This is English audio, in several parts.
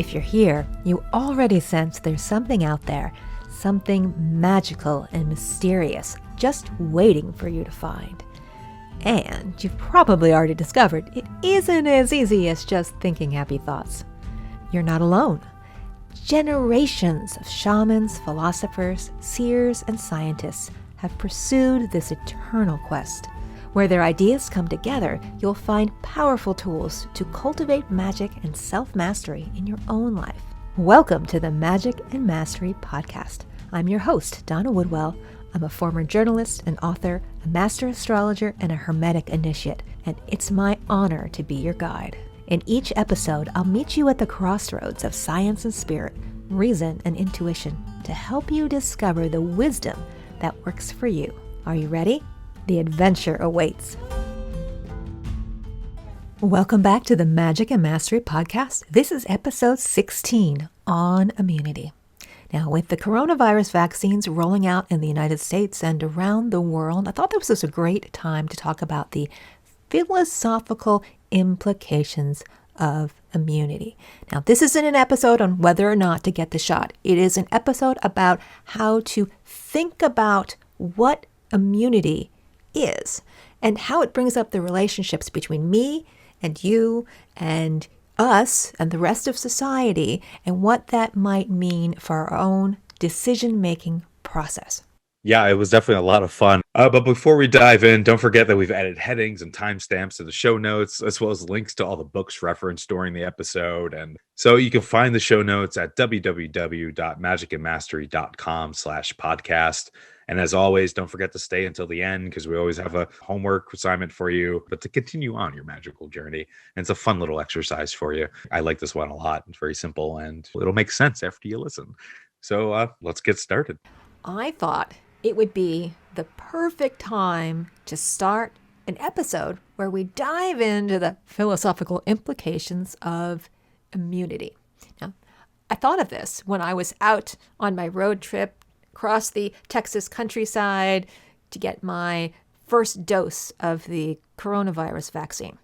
If you're here, you already sense there's something out there, something magical and mysterious, just waiting for you to find. And you've probably already discovered it isn't as easy as just thinking happy thoughts. You're not alone. Generations of shamans, philosophers, seers, and scientists have pursued this eternal quest. Where their ideas come together, you'll find powerful tools to cultivate magic and self-mastery in your own life. Welcome to the Magic and Mastery Podcast. I'm your host, Donna Woodwell. I'm a former journalist and author, a master astrologer, and a hermetic initiate, and it's my honor to be your guide. In each episode, I'll meet you at the crossroads of science and spirit, reason and intuition, to help you discover the wisdom that works for you. Are you ready? The adventure awaits. Welcome back to the Magic and Mastery Podcast. This is episode 16 on immunity. Now, with the coronavirus vaccines rolling out in the United States and around the world, I thought this was a great time to talk about the philosophical implications of immunity. Now, this isn't an episode on whether or not to get the shot. It is an episode about how to think about what immunity is and how it brings up the relationships between me and you and us and the rest of society and what that might mean for our own decision-making process. Yeah, it was definitely a lot of fun. But before we dive in, don't forget that we've added headings and timestamps to the show notes, as well as links to all the books referenced during the episode. And so you can find the show notes at www.magicandmastery.com/podcast. And as always, don't forget to stay until the end because we always have a homework assignment for you, but to continue on your magical journey. And it's a fun little exercise for you. I like this one a lot. It's very simple and it'll make sense after you listen. So let's get started. I thought it would be the perfect time to start an episode where we dive into the philosophical implications of immunity. Now, I thought of this when I was out on my road trip across the Texas countryside to get my first dose of the coronavirus vaccine.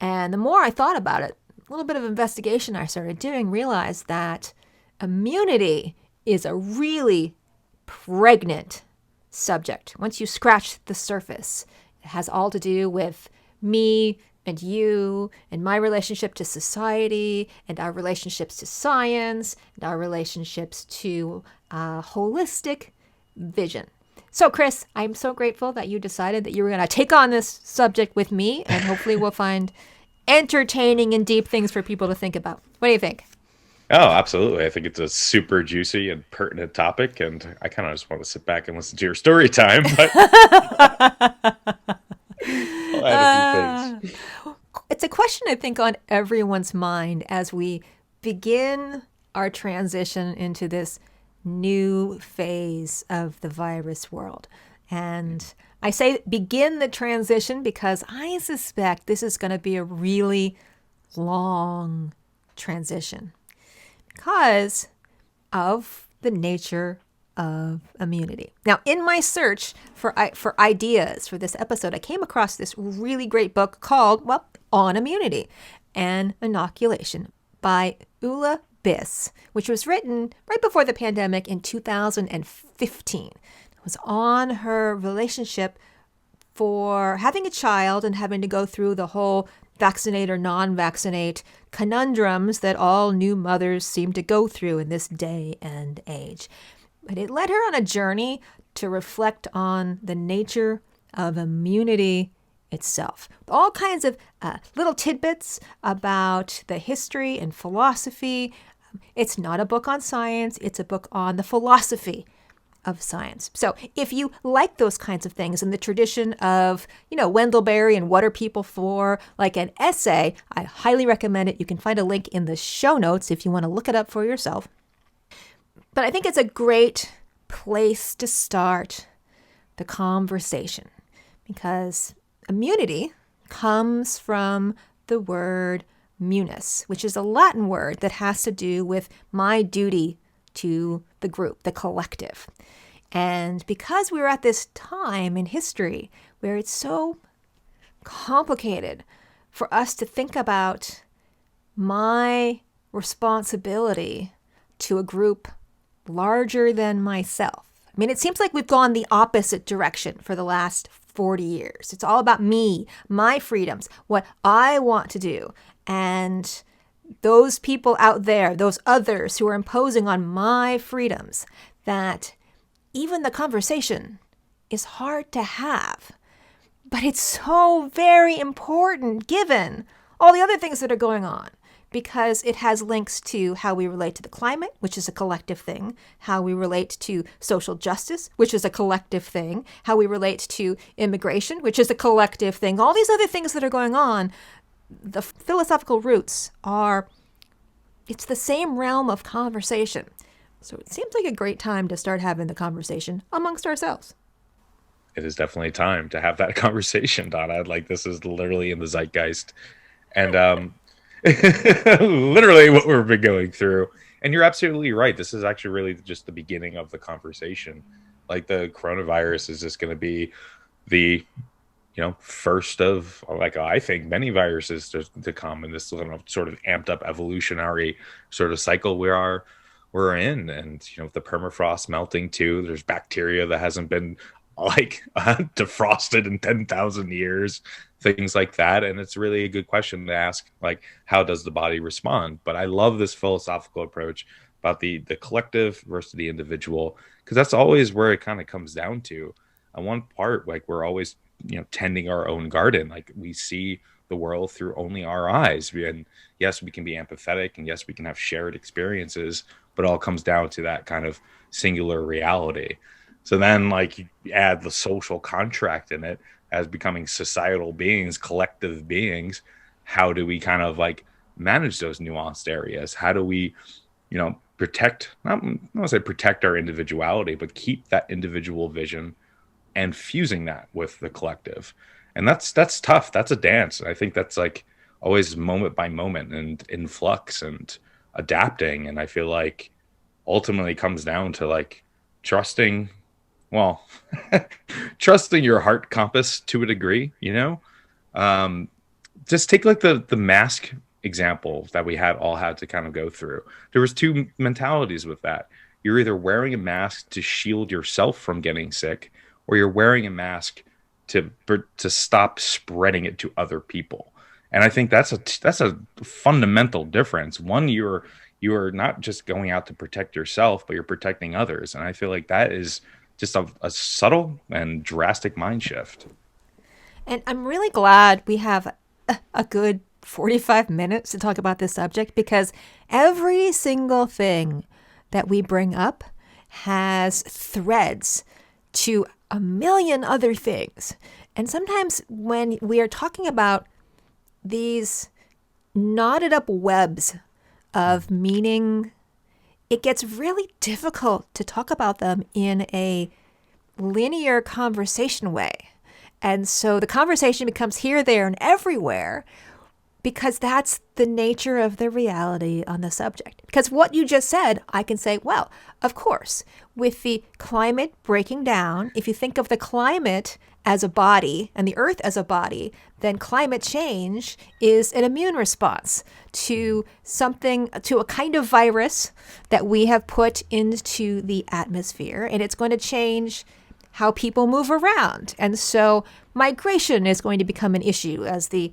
And the more I thought about it, a little bit of investigation I started doing, realized that immunity is a really pregnant subject. Once you scratch the surface, it has all to do with me and you and my relationship to society and our relationships to science and our relationships to holistic vision. So, Chris, I'm so grateful that you decided that you were going to take on this subject with me, and hopefully we'll find entertaining and deep things for people to think about. What do you think? Oh, absolutely. I think it's a super juicy and pertinent topic, and I kind of just want to sit back and listen to your story time, but I'll add a few things. It's a question, I think, on everyone's mind as we begin our transition into this new phase of the virus world. And I say begin the transition because I suspect this is going to be a really long transition because of the nature of immunity. Now, in my search for ideas for this episode, I came across this really great book called, On Immunity and Inoculation by Ulla Biss, which was written right before the pandemic in 2015. It was on her relationship for having a child and having to go through the whole vaccinate or non-vaccinate conundrums that all new mothers seem to go through in this day and age. But it led her on a journey to reflect on the nature of immunity itself. All kinds of little tidbits about the history and philosophy. It's not a book on science. It's a book on the philosophy of science. So if you like those kinds of things in the tradition of, Wendell Berry and What Are People For, like an essay, I highly recommend it. You can find a link in the show notes if you want to look it up for yourself. But I think it's a great place to start the conversation because immunity comes from the word munus, which is a Latin word that has to do with my duty to the group, the collective. And because we're at this time in history where it's so complicated for us to think about my responsibility to a group larger than myself. I mean, it seems like we've gone the opposite direction for the last 40 years. It's all about me, my freedoms, what I want to do. And those people out there, those others who are imposing on my freedoms, that even the conversation is hard to have. But it's so very important given all the other things that are going on, because it has links to how we relate to the climate, which is a collective thing, how we relate to social justice, which is a collective thing, how we relate to immigration, which is a collective thing. All these other things that are going on, the philosophical roots are, it's the same realm of conversation. So it seems like a great time to start having the conversation amongst ourselves. It is definitely time to have that conversation, Donna. Like, this is literally in the zeitgeist. And literally what we've been going through. And you're absolutely right. This is actually really just the beginning of the conversation. Like, the coronavirus is just going to be the, first of, like, I think many viruses to come in this sort of amped up evolutionary sort of cycle we're in. And, the permafrost melting too, there's bacteria that hasn't been like defrosted in 10,000 years, things like that. And it's really a good question to ask, like, how does the body respond? But I love this philosophical approach about the collective versus the individual, because that's always where it kind of comes down to. On one part, like, we're always, tending our own garden. Like, we see the world through only our eyes. And yes, we can be empathetic, and yes, we can have shared experiences, but it all comes down to that kind of singular reality. So then, like, you add the social contract in it as becoming societal beings, collective beings. How do we kind of, like, manage those nuanced areas? How do we, protect, not want to say protect our individuality, but keep that individual vision and fusing that with the collective? And that's tough. That's a dance. I think that's, like, always moment by moment and in flux and adapting. And I feel like ultimately comes down to, like, trusting your heart compass to a degree. Just take, like, the mask example that we all had to kind of go through. There was two mentalities with that. You're either wearing a mask to shield yourself from getting sick, or you're wearing a mask to stop spreading it to other people. And I think that's a fundamental difference. One, you are not just going out to protect yourself, but you're protecting others. And I feel like that is just a subtle and drastic mind shift. And I'm really glad we have a good 45 minutes to talk about this subject, because every single thing that we bring up has threads to a million other things. And sometimes when we are talking about these knotted up webs of meaning, it gets really difficult to talk about them in a linear conversation way. And so the conversation becomes here, there, and everywhere, because that's the nature of the reality on the subject. Because what you just said, I can say, well, of course, with the climate breaking down, if you think of the climate as a body and the earth as a body, then climate change is an immune response to something, to a kind of virus that we have put into the atmosphere, and it's going to change how people move around. And so migration is going to become an issue as the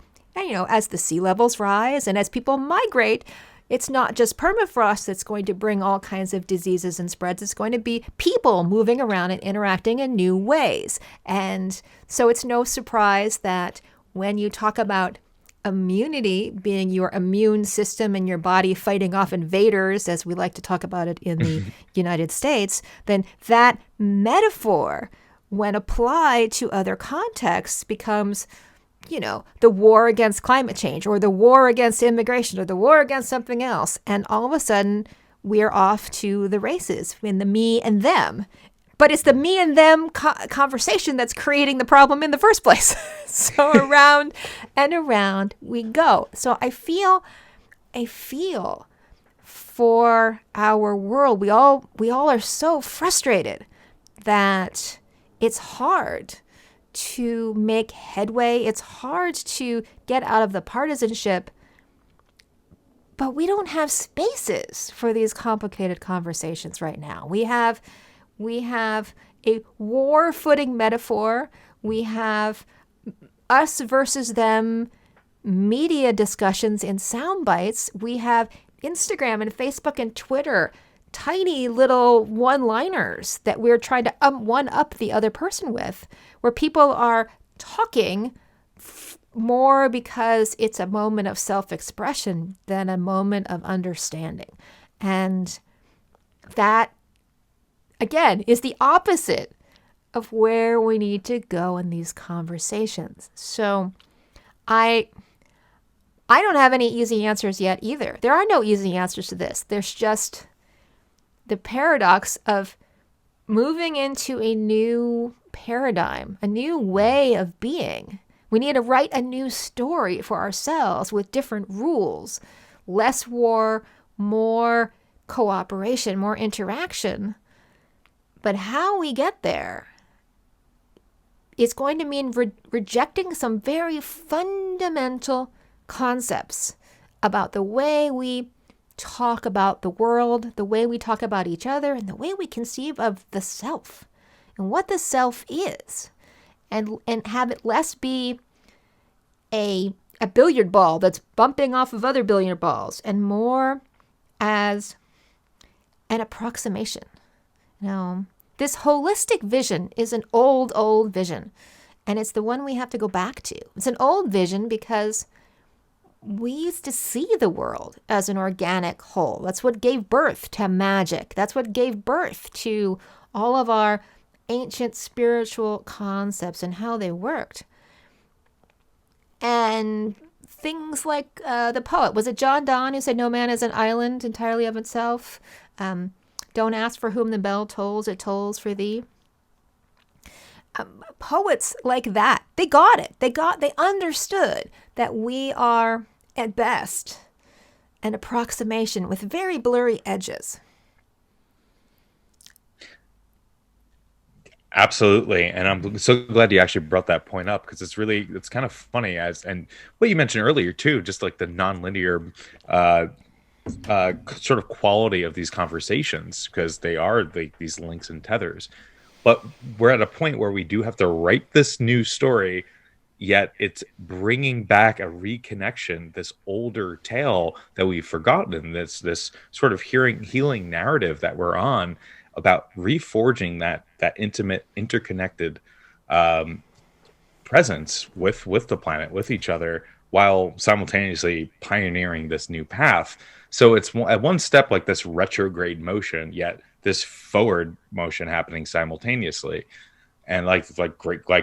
sea levels rise and as people migrate. It's not just permafrost that's going to bring all kinds of diseases and spreads. It's going to be people moving around and interacting in new ways. And so it's no surprise that when you talk about immunity being your immune system and your body fighting off invaders, as we like to talk about it in the United States, then that metaphor, when applied to other contexts, becomes, the war against climate change, or the war against immigration, or the war against something else. And all of a sudden, we're off to the races in the me and them. But it's the me and them conversation that's creating the problem in the first place. So around and around we go. So I feel for our world. We all are so frustrated that it's hard to make headway. It's hard to get out of the partisanship but we don't have spaces for these complicated conversations right now. We have a war footing metaphor. We have us versus them media discussions in sound bites. We have Instagram and Facebook and Twitter, tiny little one-liners that we're trying to one up the other person with, where people are talking more because it's a moment of self-expression than a moment of understanding. And that, again, is the opposite of where we need to go in these conversations. So I don't have any easy answers yet either. There are no easy answers to this. There's just the paradox of moving into a new paradigm, a new way of being. We need to write a new story for ourselves with different rules, less war, more cooperation, more interaction. But how we get there is going to mean rejecting some very fundamental concepts about the way we talk about the world, the way we talk about each other, and the way we conceive of the self and what the self is, and have it less be a billiard ball that's bumping off of other billiard balls, and more as an approximation. This holistic vision is an old vision, and it's the one we have to go back to. It's an old vision because we used to see the world as an organic whole. That's what gave birth to magic. That's what gave birth to all of our ancient spiritual concepts and how they worked. And things like the poet, was it John Donne who said, "No man is an island entirely of itself. Don't ask for whom the bell tolls, it tolls for thee." Poets like that, they got it. They understood that we are, at best, an approximation with very blurry edges. Absolutely. And I'm so glad you actually brought that point up, because it's kind of funny, and what you mentioned earlier too, just like the nonlinear sort of quality of these conversations, because they are these links and tethers. But we're at a point where we do have to write this new story, yet it's bringing back a reconnection, this older tale that we've forgotten, this sort of healing narrative that we're on, about reforging that intimate, interconnected presence with the planet, with each other, while simultaneously pioneering this new path. So it's at one step like this retrograde motion, yet this forward motion happening simultaneously. And like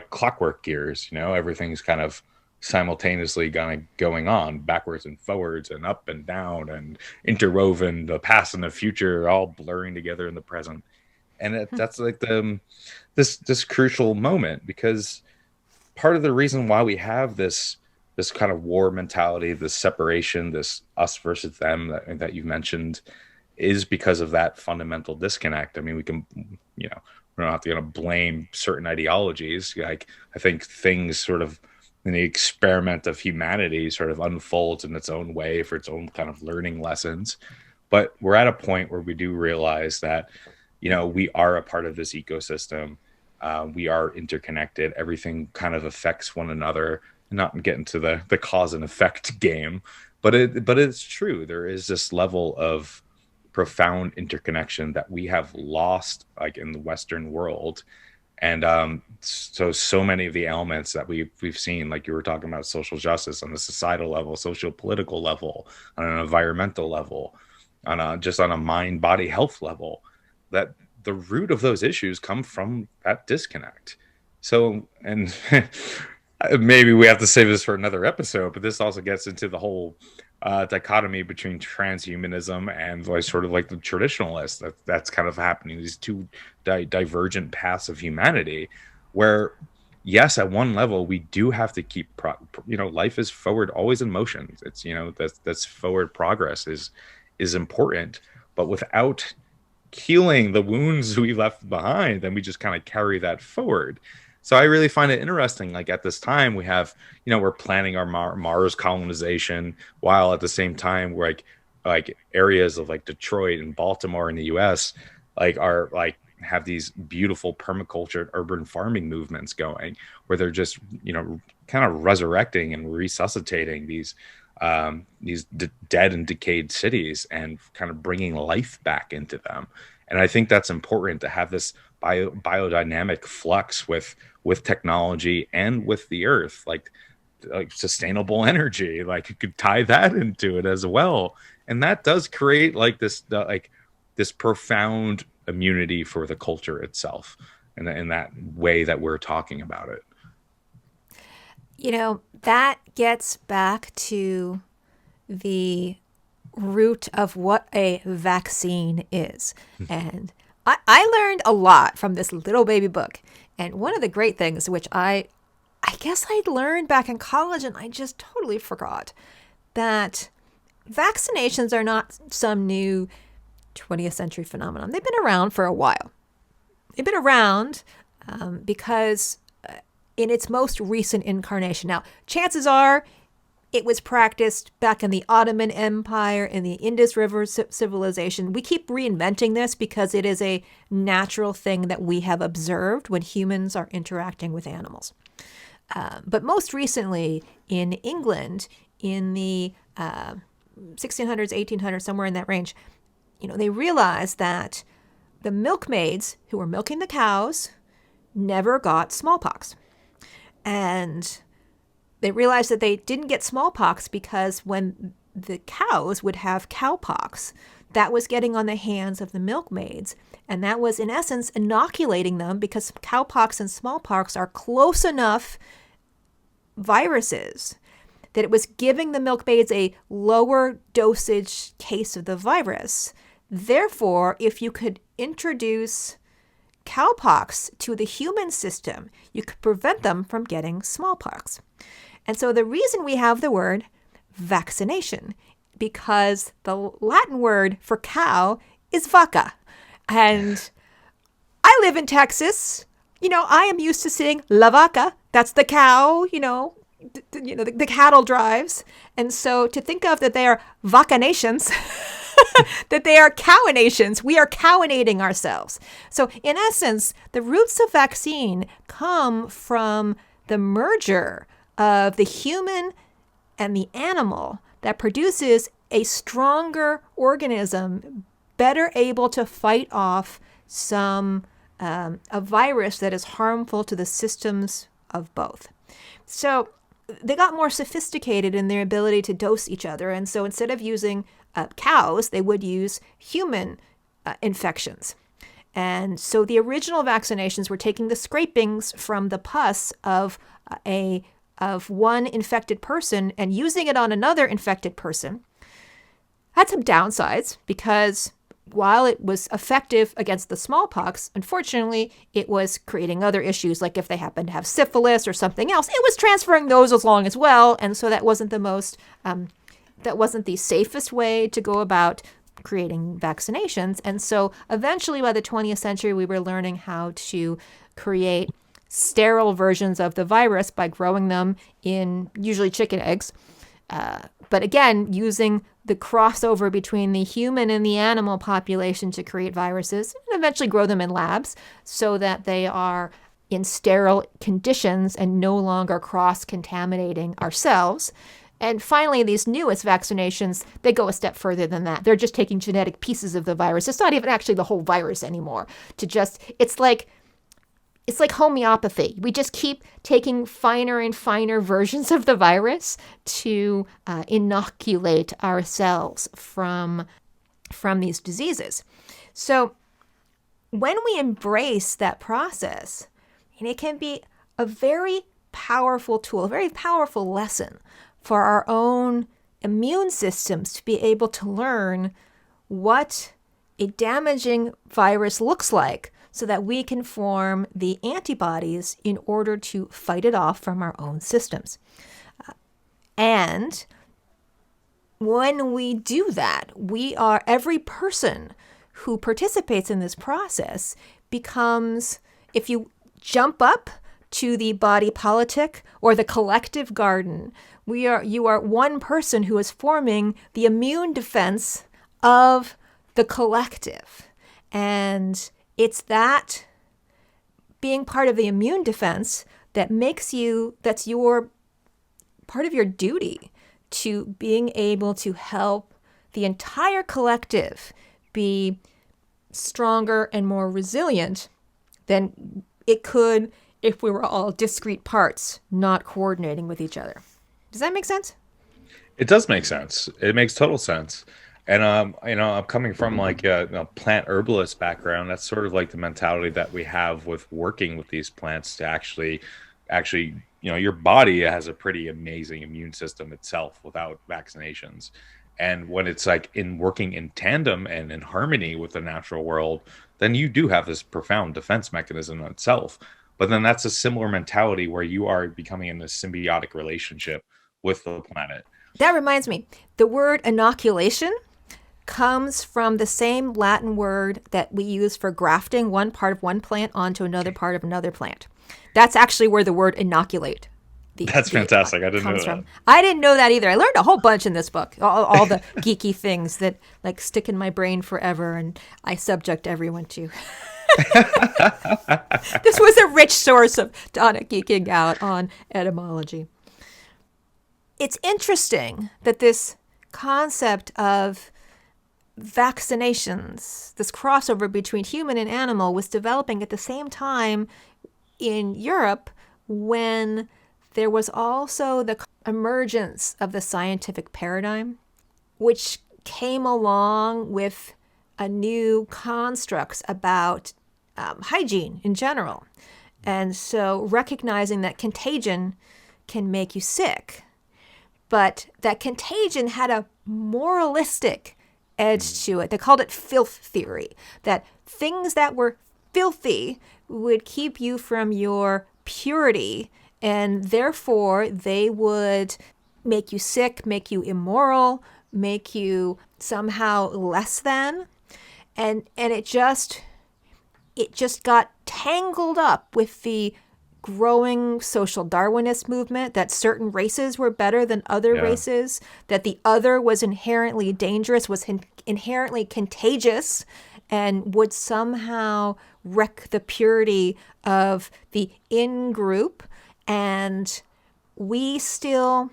clockwork gears, everything's kind of simultaneously going on, backwards and forwards and up and down and interwoven, the past and the future all blurring together in the present. And that's like this crucial moment, because part of the reason why we have this kind of war mentality, this separation, this us versus them that you mentioned, is because of that fundamental disconnect. I mean, we can, we're not going to blame certain ideologies. Like, I think things sort of in the experiment of humanity sort of unfolds in its own way for its own kind of learning lessons. But we're at a point where we do realize that, we are a part of this ecosystem. We are interconnected. Everything kind of affects one another. Not get into the cause and effect game, but it's true. There is this level of profound interconnection that we have lost, like in the Western world. And so many of the elements that we've seen, like you were talking about, social justice on the societal level, social political level, on an environmental level, on a mind body health level, that the root of those issues come from that disconnect. So, and maybe we have to save this for another episode, but this also gets into the whole dichotomy between transhumanism and sort of like the traditionalists that's kind of happening, these two divergent paths of humanity, where yes, at one level we do have to keep life is forward, always in motion. It's that's forward progress is important, but without healing the wounds we left behind, then we just kind of carry that forward. So I really find it interesting. Like, at this time, we have, we're planning our Mars colonization, while at the same time we're like areas of like Detroit and Baltimore in the US like are like have these beautiful permaculture urban farming movements going where they're just, you know, kind of resurrecting and resuscitating these dead and decayed cities and kind of bringing life back into them. And I think that's important to have this biodynamic flux with technology and with the earth, like sustainable energy. Like you could tie that into it as well, and that does create like this profound immunity for the culture itself, in that way that we're talking about it. You know, that gets back to the root of what a vaccine is. And I learned a lot from this little baby book. And one of the great things, which I guess I'd learned back in college and I just totally forgot, that vaccinations are not some new 20th century phenomenon. They've been around for a while. They've been around because in its most recent incarnation. Now, chances are it was practiced back in the Ottoman Empire, in the Indus River civilization. We keep reinventing this because it is a natural thing that we have observed when humans are interacting with animals. But most recently in England, in the 1600s, 1800s, somewhere in that range, you know, they realized that the milkmaids who were milking the cows never got smallpox. And they realized that they didn't get smallpox because when the cows would have cowpox, that was getting on the hands of the milkmaids. And that was, in essence, inoculating them because cowpox and smallpox are close enough viruses that it was giving the milkmaids a lower dosage case of the virus. Therefore, if you could introduce cowpox to the human system, you could prevent them from getting smallpox. And so the reason we have the word vaccination, because the Latin word for cow is vaca. And I live in Texas. You know, I am used to seeing la vaca. That's the cow, the cattle drives. And so to think of that they are vacanations, that they are cowinations, we are cowinating ourselves. So in essence, the roots of vaccine come from the merger of the human and the animal that produces a stronger organism, better able to fight off a virus that is harmful to the systems of both. So they got more sophisticated in their ability to dose each other. And so instead of using cows, they would use human infections. And so the original vaccinations were taking the scrapings from the pus of one infected person and using it on another infected person. Had some downsides because while it was effective against the smallpox, unfortunately, it was creating other issues, like if they happened to have syphilis or something else, it was transferring those along as well. And so that wasn't the safest way to go about creating vaccinations. And so eventually by the 20th century, we were learning how to create sterile versions of the virus by growing them in usually chicken eggs. But again, using the crossover between the human and the animal population to create viruses and eventually grow them in labs so that they are in sterile conditions and no longer cross-contaminating ourselves. And finally, these newest vaccinations, they go a step further than that. They're just taking genetic pieces of the virus. It's not even actually the whole virus anymore. It's like homeopathy. We just keep taking finer and finer versions of the virus to inoculate ourselves from these diseases. So when we embrace that process, and it can be a very powerful tool, a very powerful lesson for our own immune systems to be able to learn what a damaging virus looks like, so that we can form the antibodies in order to fight it off from our own systems. And when we do that, every person who participates in this process becomes, if you jump up to the body politic or the collective garden. You are one person who is forming the immune defense of the collective. And it's that being part of the immune defense that that's your part of your duty to being able to help the entire collective be stronger and more resilient than it could if we were all discrete parts not coordinating with each other. Does that make sense? It does make sense. It makes total sense. And I'm coming from like a plant herbalist background. That's sort of like the mentality that we have with working with these plants to actually, your body has a pretty amazing immune system itself without vaccinations. And when it's like in working in tandem and in harmony with the natural world, then you do have this profound defense mechanism in itself. But then that's a similar mentality where you are becoming in a symbiotic relationship with the planet. That reminds me, the word inoculation comes from the same Latin word that we use for grafting one part of one plant onto another part of another plant. That's actually where the word inoculate. That's fantastic. I didn't know that. From. I didn't know that either. I learned a whole bunch in this book, all the geeky things that like stick in my brain forever and I subject everyone to. This was a rich source of Donna geeking out on etymology. It's interesting that this concept of vaccinations, this crossover between human and animal, was developing at the same time in Europe when there was also the emergence of the scientific paradigm, which came along with a new constructs about hygiene in general. And so recognizing that contagion can make you sick, but that contagion had a moralistic edge to it. They called it filth theory, that things that were filthy would keep you from your purity, and therefore they would make you sick, make you immoral, make you somehow less than. And it just got tangled up with the growing social Darwinist movement that certain races were better than other races, that the other was inherently dangerous, was inherently contagious, and would somehow wreck the purity of the in-group. And we still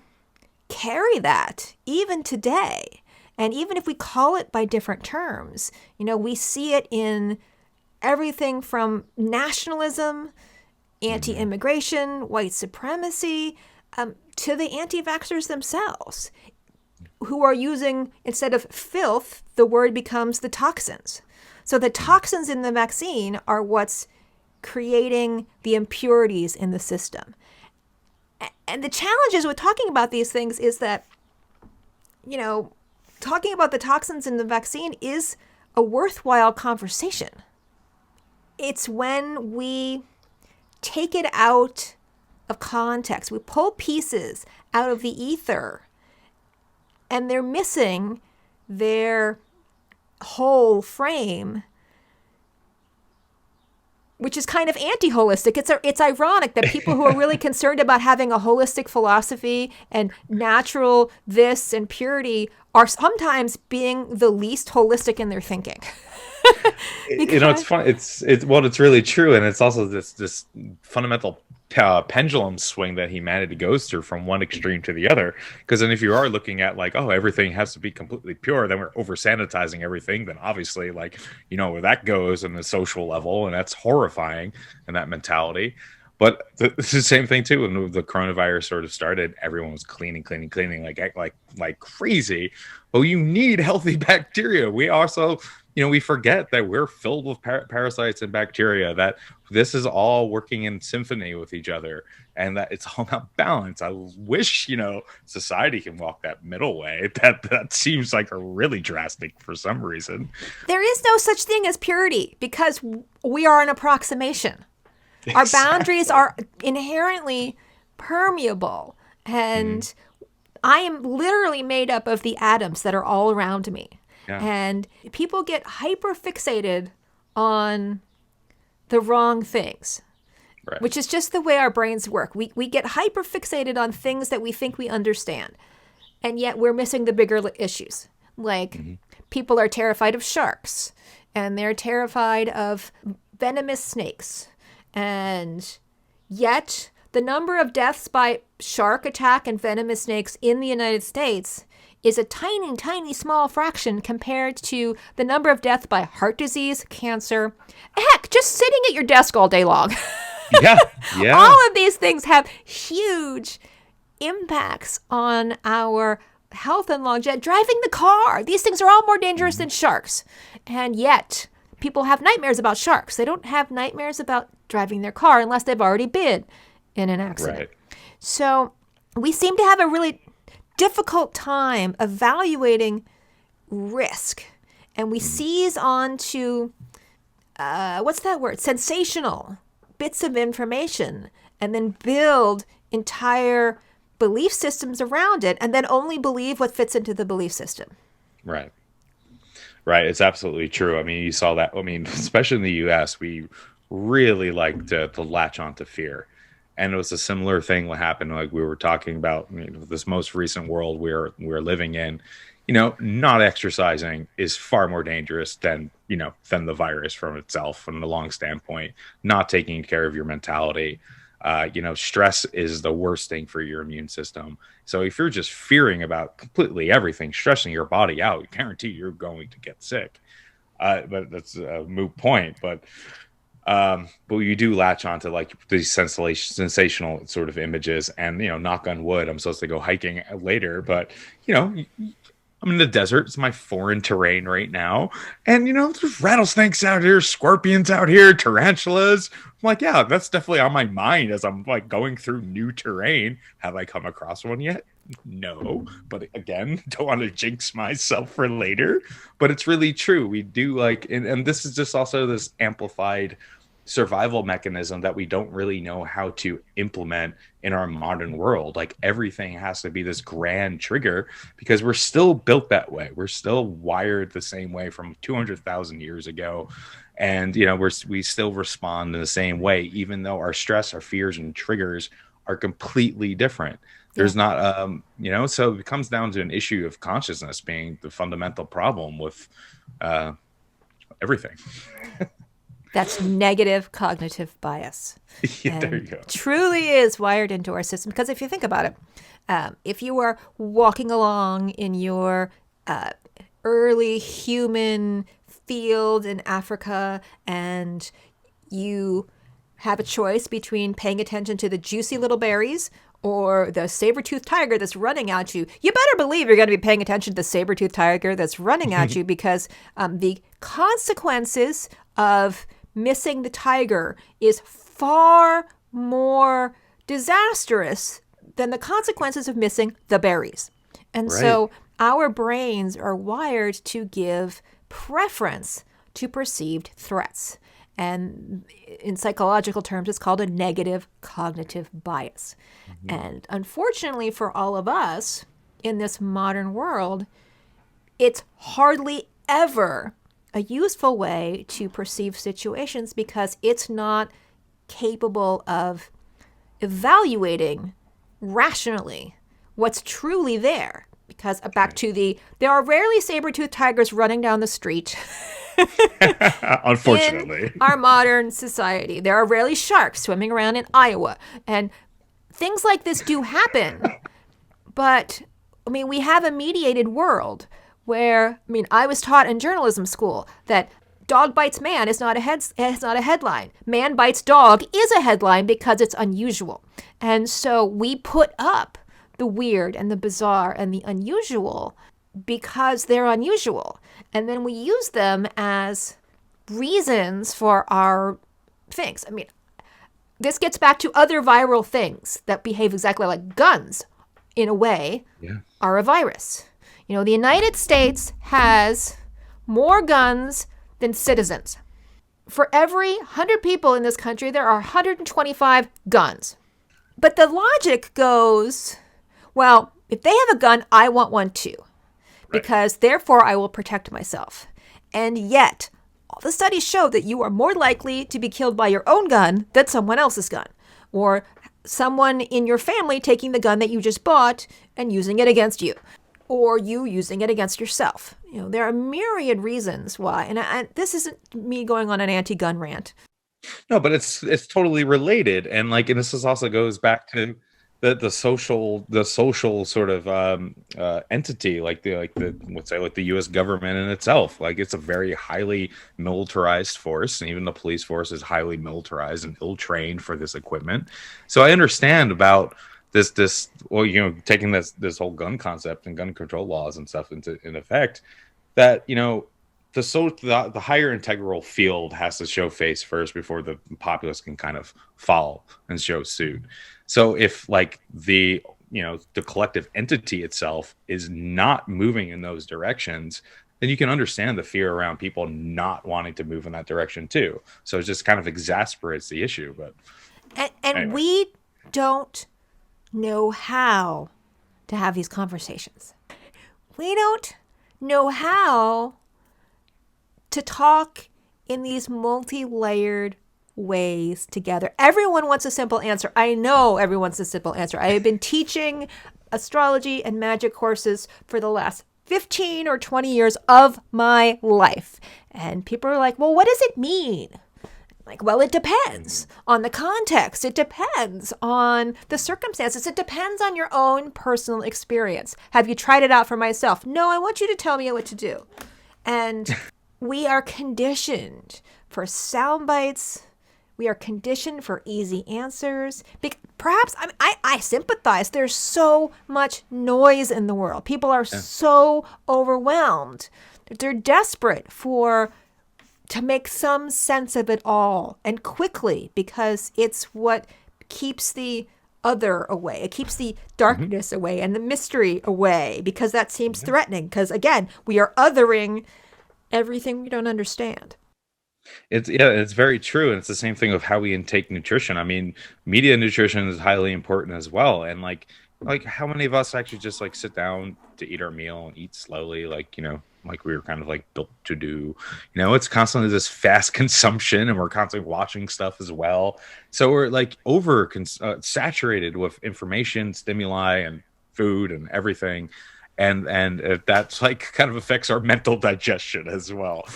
carry that even today. And even if we call it by different terms, we see it in everything from nationalism, anti-immigration, white supremacy, to the anti-vaxxers themselves, who are using, instead of filth, the word becomes the toxins. So the toxins in the vaccine are what's creating the impurities in the system. And the challenges with talking about these things is that, talking about the toxins in the vaccine is a worthwhile conversation. It's when we take it out of context, we pull pieces out of the ether, and they're missing their whole frame, which is kind of anti-holistic. It's ironic that people who are really concerned about having a holistic philosophy and natural this and purity are sometimes being the least holistic in their thinking. It's fun. It's really true, and it's also this fundamental pendulum swing that humanity goes through from one extreme to the other. Because then if you are looking at like, oh, everything has to be completely pure, then we're over sanitizing everything. Then obviously, like, where that goes in the social level, and that's horrifying in that mentality. But it's the same thing too. When the coronavirus sort of started, everyone was cleaning like crazy. Well, you need healthy bacteria. We also, we forget that we're filled with parasites and bacteria, that this is all working in symphony with each other, and that it's all about balance. I wish, society can walk that middle way. That seems like a really drastic for some reason. There is no such thing as purity because we are an approximation. Our boundaries are inherently permeable, and I am literally made up of the atoms that are all around me. Yeah. And people get hyper fixated on the wrong things. Right. which is just the way our brains work. We get hyper fixated on things that we think we understand, and yet we're missing the bigger issues. Like people are terrified of sharks, and they're terrified of venomous snakes, and yet the number of deaths by shark attack and venomous snakes in the United States is a tiny, tiny small fraction compared to the number of deaths by heart disease, cancer, heck, just sitting at your desk all day long. Yeah. Yeah. All of these things have huge impacts on our health and longevity. Driving the car, these things are all more dangerous than sharks. And yet, people have nightmares about sharks. They don't have nightmares about driving their car unless they've already been in an accident. Right. So we seem to have a really difficult time evaluating risk. And we seize on to, what's that word? Sensational bits of information, and then build entire belief systems around it, and then only believe what fits into the belief system. Right. Right. It's absolutely true. I mean, you saw that. I mean, especially in the US, we really like to latch onto fear. And it was a similar thing what happened, like we were talking about, this most recent world we're living in. Not exercising is far more dangerous than the virus from itself from the long standpoint. Not taking care of your mentality. Stress is the worst thing for your immune system. So if you're just fearing about completely everything, stressing your body out, I guarantee you're going to get sick. But that's a moot point. But you do latch onto like these sensational sort of images, and knock on wood, I'm supposed to go hiking later, but I'm in the desert. It's my foreign terrain right now. And, there's rattlesnakes out here, scorpions out here, tarantulas. I'm like, yeah, that's definitely on my mind as I'm like going through new terrain. Have I come across one yet? No. But again, don't want to jinx myself for later. But it's really true. We do like, and this is just also this amplified survival mechanism that we don't really know how to implement in our modern world. Like everything has to be this grand trigger because we're still built that way. We're still wired the same way from 200,000 years ago. And, we still respond in the same way, even though our stress, our fears and triggers are completely different. There's not, so it comes down to an issue of consciousness being the fundamental problem with everything. That's negative cognitive bias. Yeah, there you go. Truly is wired into our system. Because if you think about it, if you are walking along in your early human field in Africa and you have a choice between paying attention to the juicy little berries or the saber-toothed tiger that's running at you, you better believe you're going to be paying attention to the saber-toothed tiger that's running at you because the consequences of missing the tiger is far more disastrous than the consequences of missing the berries. And so our brains are wired to give preference to perceived threats. And in psychological terms, it's called a negative cognitive bias. And unfortunately for all of us in this modern world, it's hardly ever a useful way to perceive situations because it's not capable of evaluating rationally what's truly there. Because there are rarely saber-toothed tigers running down the street. Unfortunately. In our modern society. There are rarely sharks swimming around in Iowa. And things like this do happen. But, we have a mediated world where, I was taught in journalism school that dog bites man is not a headline. Man bites dog is a headline because it's unusual. And so we put up the weird and the bizarre and the unusual because they're unusual. And then we use them as reasons for our things. This gets back to other viral things that behave exactly like guns, in a way, are a virus. The United States has more guns than citizens. For every 100 people in this country, there are 125 guns. But the logic goes, well, if they have a gun, I want one too. Because therefore I will protect myself. And yet, all the studies show that you are more likely to be killed by your own gun than someone else's gun, or someone in your family taking the gun that you just bought and using it against you, or you using it against yourself. There are myriad reasons why. And this isn't me going on an anti-gun rant. No, but it's totally related, and and this also goes back to the social sort of entity, like the let's say like the U.S. government in itself. Like, it's a very highly militarized force, and even the police force is highly militarized and ill trained for this equipment. So I understand about this well, taking this whole gun concept and gun control laws and stuff in effect, that the higher integral field has to show face first before the populace can kind of follow and show suit. So if the collective entity itself is not moving in those directions, then you can understand the fear around people not wanting to move in that direction too. So it just kind of exasperates the issue. But anyway. We don't know how to have these conversations. We don't know how to talk in these multi-layered ways together. Everyone wants a simple answer. I know everyone wants a simple answer. I have been teaching astrology and magic courses for the last 15 or 20 years of my life. And people are like, well, what does it mean? Well, it depends on the context. It depends on the circumstances. It depends on your own personal experience. Have you tried it out for myself? No, I want you to tell me what to do. And we are conditioned for sound bites. We are conditioned for easy answers. Perhaps I sympathize. There's so much noise in the world. People are so overwhelmed. They're desperate to make some sense of it all, and quickly, because it's what keeps the other away. It keeps the darkness away and the mystery away, because that seems threatening. Because again, we are othering everything we don't understand. It's very true, and it's the same thing of how we intake nutrition. I mean, media nutrition is highly important as well, and like how many of us actually just sit down to eat our meal and eat slowly, like we were kind of built to do. It's constantly this fast consumption, and we're constantly watching stuff as well. So we're saturated with information, stimuli, and food and everything, and that's kind of affects our mental digestion as well.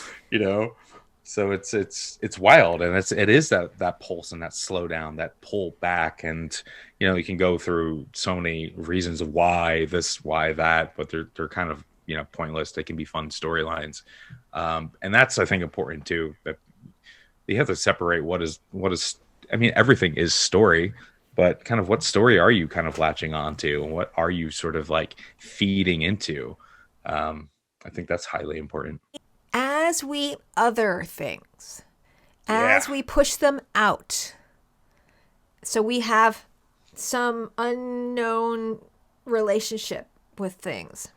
So it's wild, and it is that pulse and that slow down, that pull back, and you can go through so many reasons of why this, why that, but they're kind of pointless. They can be fun storylines, and that's, I think, important too. That you have to separate what is. I mean, everything is story, but kind of what story are you kind of latching onto, and what are you sort of feeding into? I think that's highly important. As we other things, as we push them out, so we have some unknown relationship with things.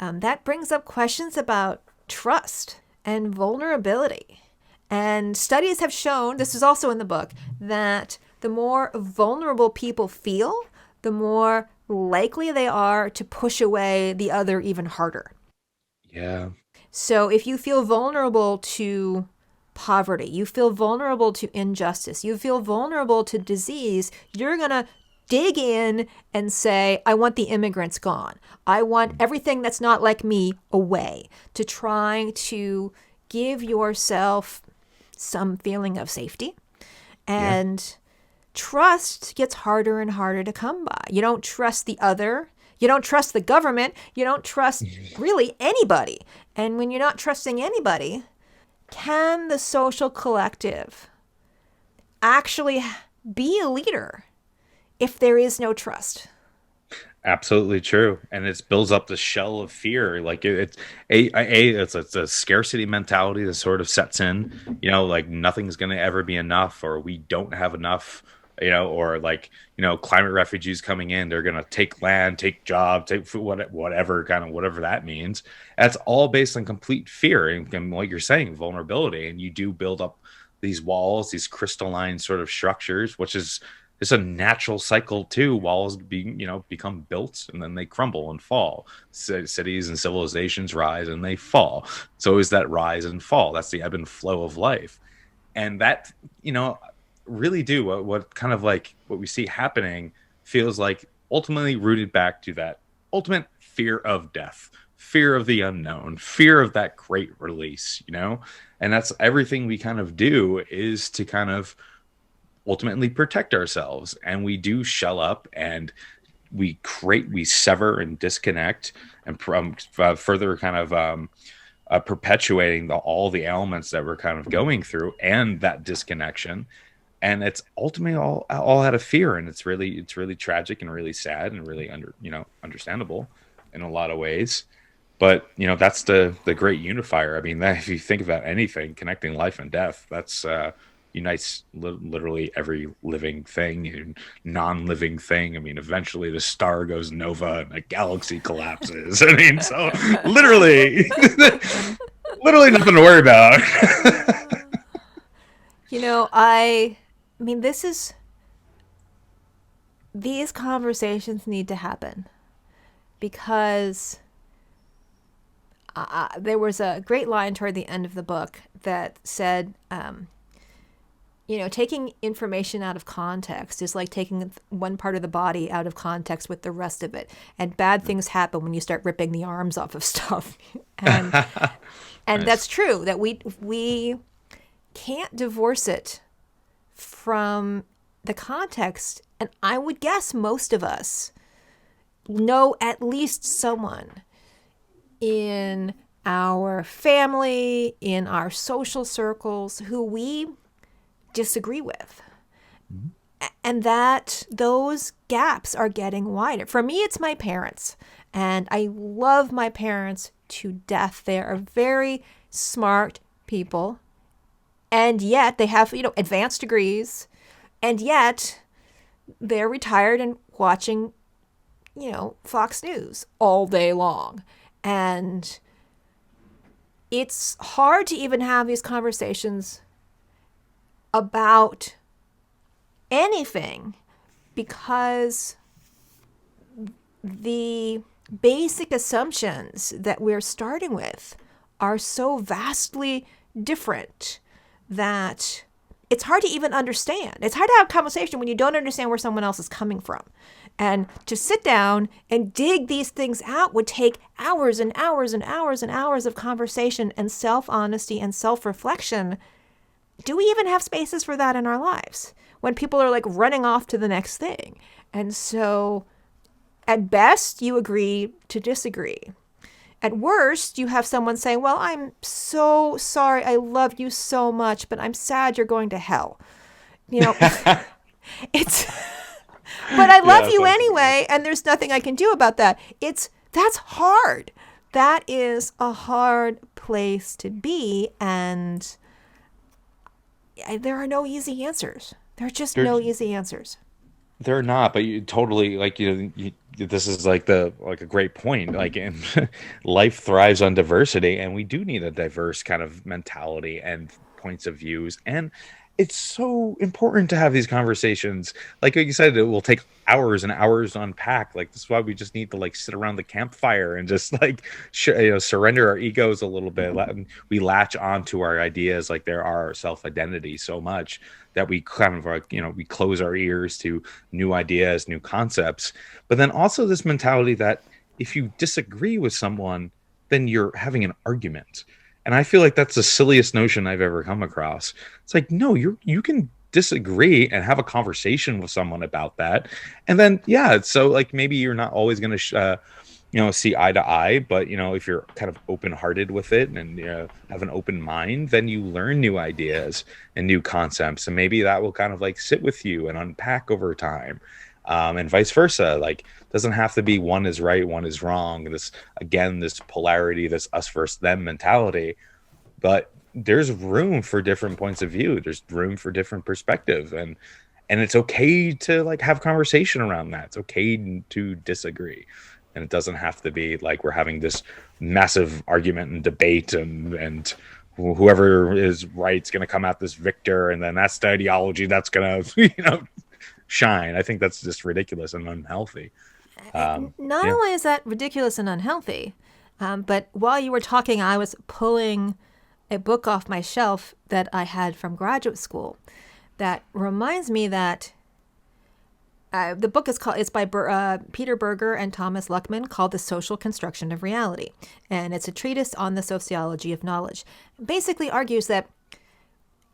That brings up questions about trust and vulnerability. And studies have shown, this is also in the book, that the more vulnerable people feel, the more likely they are to push away the other even harder. Yeah. So if you feel vulnerable to poverty, you feel vulnerable to injustice, you feel vulnerable to disease, you're going to dig in and say, I want the immigrants gone. I want everything that's not like me away, to try to give yourself some feeling of safety. And trust gets harder and harder to come by. You don't trust the other. You don't trust the government. You don't trust really anybody. And when you're not trusting anybody, can the social collective actually be a leader if there is no trust? Absolutely true, and it builds up the shell of fear. It's a scarcity mentality that sort of sets in. Nothing's going to ever be enough, or we don't have enough. Or climate refugees coming in, they're going to take land, take job, take food, whatever that means. That's all based on complete fear and like you're saying, vulnerability. And you do build up these walls, these crystalline sort of structures, which is it's a natural cycle too. Walls being, become built and then they crumble and fall. Cities and civilizations rise and they fall. So is that rise and fall. That's the ebb and flow of life. And that, really do what kind of like what we see happening feels like ultimately rooted back to that ultimate fear of death, fear of the unknown, fear of that great release, and that's everything we kind of do is to kind of ultimately protect ourselves. And we do shell up and we sever and disconnect and further kind of perpetuating all the ailments that we're kind of going through and that disconnection. And it's ultimately all out of fear. And it's really tragic and really sad and really understandable in a lot of ways. But, that's the great unifier. I mean, if you think about anything, connecting life and death, that's unites literally every living thing and non-living thing. I mean, eventually the star goes nova and the galaxy collapses. I mean, so literally nothing to worry about. I mean, these conversations need to happen because there was a great line toward the end of the book that said, taking information out of context is like taking one part of the body out of context with the rest of it. And bad things happen when you start ripping the arms off of stuff. And nice. That's true, that we can't divorce it from the context. And I would guess most of us know at least someone in our family, in our social circles, who we disagree with. Mm-hmm. And that those gaps are getting wider. For me, it's my parents. And I love my parents to death. They are very smart people. And yet they have, advanced degrees. And yet they're retired and watching, Fox News all day long. And it's hard to even have these conversations about anything because the basic assumptions that we're starting with are so vastly different that it's hard to even understand. It's hard to have a conversation when you don't understand where someone else is coming from. And to sit down and dig these things out would take hours and hours and hours and hours of conversation and self-honesty and self-reflection. Do we even have spaces for that in our lives when people are like running off to the next thing? And so at best, you agree to disagree. At worst, you have someone saying, well, I'm so sorry. I love you so much, but I'm sad you're going to hell. It's, but I love you anyway. And there's nothing I can do about that. That's hard. That is a hard place to be. And there are no easy answers. There are just no easy answers. They're not, but you totally this is like a great point. Like, life thrives on diversity, and we do need a diverse kind of mentality and points of views. And it's so important to have these conversations. Like you said, it will take hours and hours to unpack. Like, this is why we just need to sit around the campfire and just surrender our egos a little bit. We latch onto our ideas like they're our self-identity so much that we kind of we close our ears to new ideas, new concepts. But then also this mentality that if you disagree with someone, then you're having an argument. And I feel like that's the silliest notion I've ever come across. It's like, no, you can disagree and have a conversation with someone about that. And then, so maybe you're not always going to, see eye to eye, but, if you're kind of open-hearted with it and have an open mind, then you learn new ideas and new concepts. And maybe that will kind of sit with you and unpack over time. And vice versa. Doesn't have to be one is right, one is wrong. This polarity, this us versus them mentality. But there's room for different points of view. There's room for different perspective, and it's okay to have conversation around that. It's okay to disagree, and it doesn't have to be we're having this massive argument and debate, and whoever is right is going to come out this victor, and then that's the ideology that's going to shine. I think that's just ridiculous and unhealthy. Not Yeah. only is that ridiculous and unhealthy, but while you were talking, I was pulling a book off my shelf that I had from graduate school that reminds me that the book is called, it's by Peter Berger and Thomas Luckman, called The Social Construction of Reality. And it's a treatise on the sociology of knowledge. It basically argues that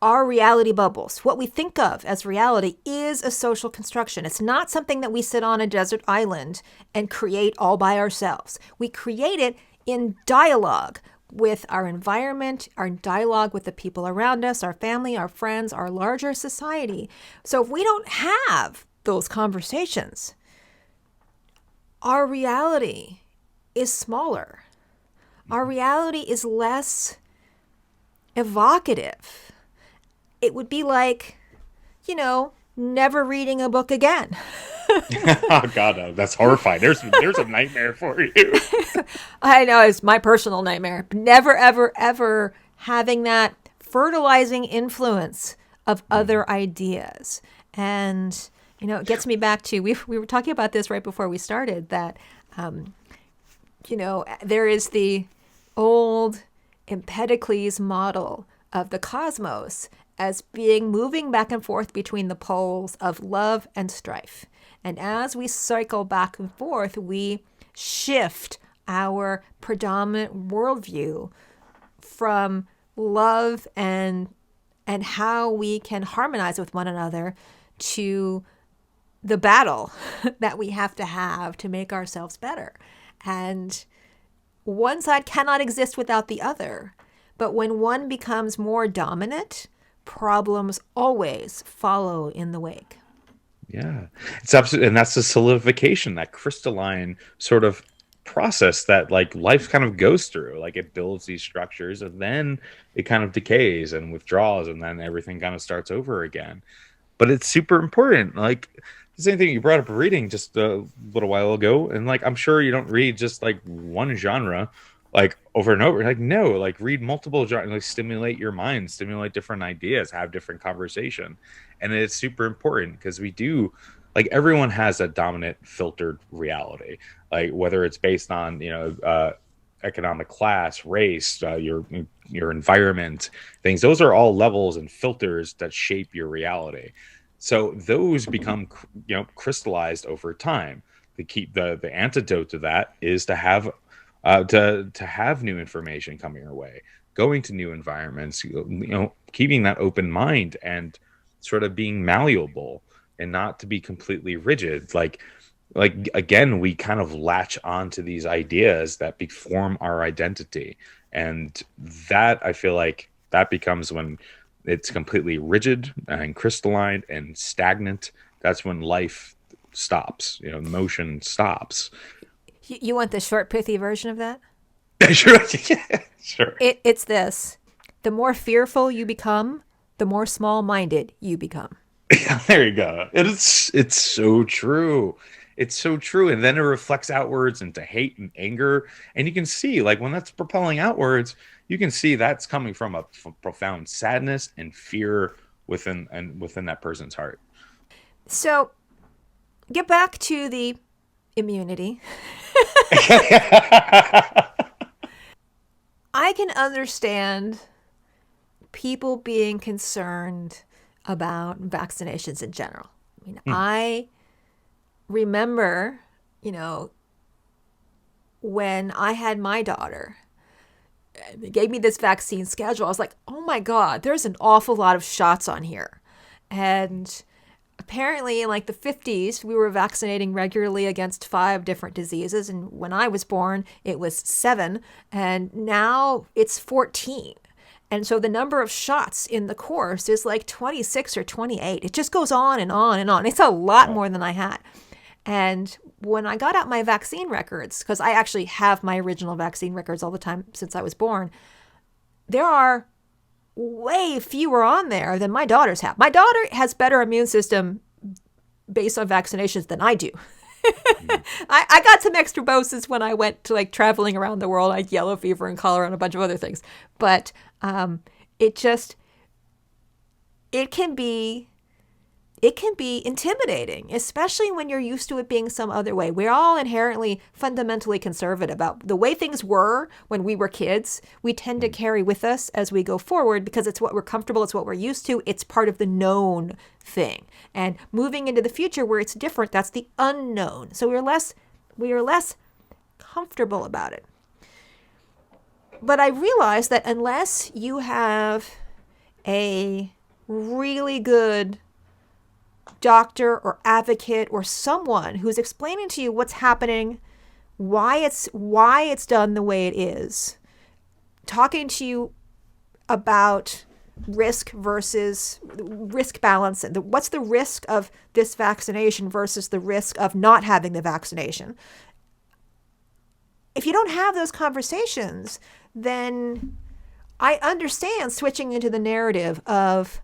our reality bubbles, what we think of as reality, is a social construction. It's not something that we sit on a desert island and create all by ourselves. We create it in dialogue with our environment, our dialogue with the people around us, our family, our friends, our larger society. So if we don't have those conversations, our reality is smaller. Our reality is less evocative. It would be like, never reading a book again. Oh God, no, that's horrifying. There's a nightmare for you. I know, it's my personal nightmare. Never, ever, ever having that fertilizing influence of other ideas. And, it gets me back to, we were talking about this right before we started, that, there is the old Empedocles model of the cosmos as being moving back and forth between the poles of love and strife. And as we cycle back and forth, we shift our predominant worldview from love and how we can harmonize with one another to the battle that we have to make ourselves better. And one side cannot exist without the other. But when one becomes more dominant, problems always follow in the wake. Yeah, it's absolutely, and that's the solidification, that crystalline sort of process that like life kind of goes through. Like it builds these structures and then it kind of decays and withdraws, and then everything kind of starts over again. But it's super important. Like the same thing you brought up reading just a little while ago, and like I'm sure you don't read just like one genre like over and over. Like no, like read multiple genres, like stimulate your mind, stimulate different ideas, have different conversation. And it's super important because we do, like everyone has a dominant filtered reality, like whether it's based on economic class, race, your environment, things. Those are all levels and filters that shape your reality. So those become crystallized over time. The antidote to that is to have new information coming your way, going to new environments, keeping that open mind and sort of being malleable and not to be completely rigid. Like again, we kind of latch onto these ideas that form our identity. And that, I feel like that becomes when it's completely rigid and crystalline and stagnant. That's when life stops, motion stops. You want the short, pithy version of that? Sure. Yeah, sure. It's this. The more fearful you become, the more small-minded you become. Yeah, there you go. It's so true. It's so true. And then it reflects outwards into hate and anger. And you can see, like, when that's propelling outwards, you can see that's coming from a profound sadness and fear within that person's heart. So, get back to the immunity. I can understand people being concerned about vaccinations in general. I mean, I remember, when I had my daughter, they gave me this vaccine schedule. I was like, oh my God, there's an awful lot of shots on here. And apparently in like the 50s, we were vaccinating regularly against 5 different diseases. And when I was born, it was 7. And now it's 14. And so the number of shots in the course is like 26 or 28. It just goes on and on and on. It's a lot more than I had. And when I got out my vaccine records, because I actually have my original vaccine records all the time since I was born, there are way fewer on there than my daughters have. My daughter has better immune system based on vaccinations than I do. I got some extra bonuses when I went to like traveling around the world. I had yellow fever and cholera and a bunch of other things. But it can be it can be intimidating, especially when you're used to it being some other way. We're all inherently fundamentally conservative about the way things were when we were kids. We tend to carry with us as we go forward because it's what we're comfortable, it's what we're used to, it's part of the known thing. And moving into the future where it's different, that's the unknown. So we are less comfortable about it. But I realized that unless you have a really good doctor or advocate or someone who's explaining to you what's happening, why it's done the way it is, talking to you about risk versus risk balance, and what's the risk of this vaccination versus the risk of not having the vaccination. If you don't have those conversations, then I understand switching into the narrative of,